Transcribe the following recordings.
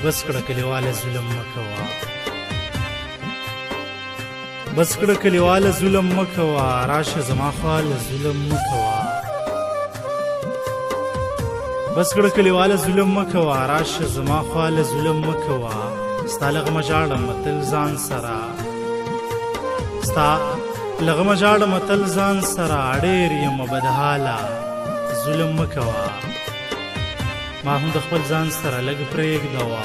بس کړه کلیواله ظلم مکوه بس کړه کلیواله ظلم مکوه راشه زما خواله ظلم مکوه بس کړه کلیواله ظلم مکوه راشه زما خواله ظلم مکوه ستا لغمه ژاړم تل ځان سره ستا لغمه ژاړم تل ځان سره ډېر یم بدحاله ظلم مکوه ما هم د خپل ځان سره لږ پرېږدوه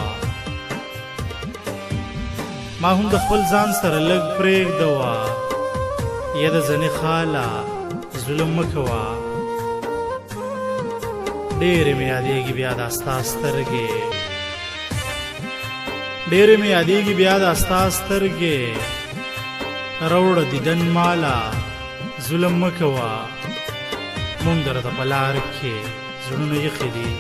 ما هم د خپل ځان سره لږ پرېږدوه یا د زنې خاله ظلم مکوه ډېرې مې یادېږي بیا دا ستا سترګې ډېرې مې یادېږي بیا دا ستا سترګې راوړه دیدن ماله ظلم مکوه مونږ درته په لار کې زړونه یخې دي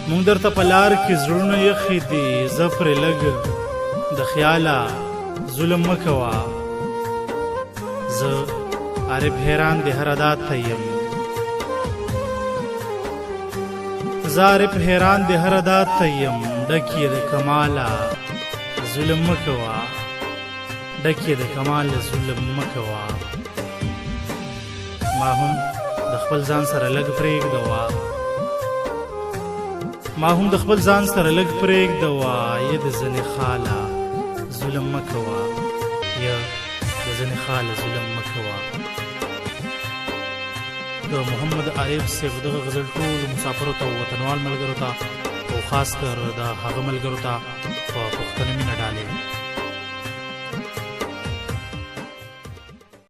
مونږ درته په لار کې زړونه یخې دي زه پرې لږ د خیاله ظلم مکوه زه عارف حیران د هر ادا ته یم زه عارف حیران د هر ادا ته یم ډک یې د کماله ظلم مکوه ډک یې د کماله ظلم مکوه ما هم د خپل ځان سره لږ پرېږدوه ما هم د خپل ځان سره لږ پرېږدوه یا د زنې خاله ظلم مکوه یا د زنې خاله ظلم مکوه د محمد عارف صاحب دغه غزل ټولو مسافرو ته وطنوال ملګرو ته او خاص کر د هغه ملګرو ته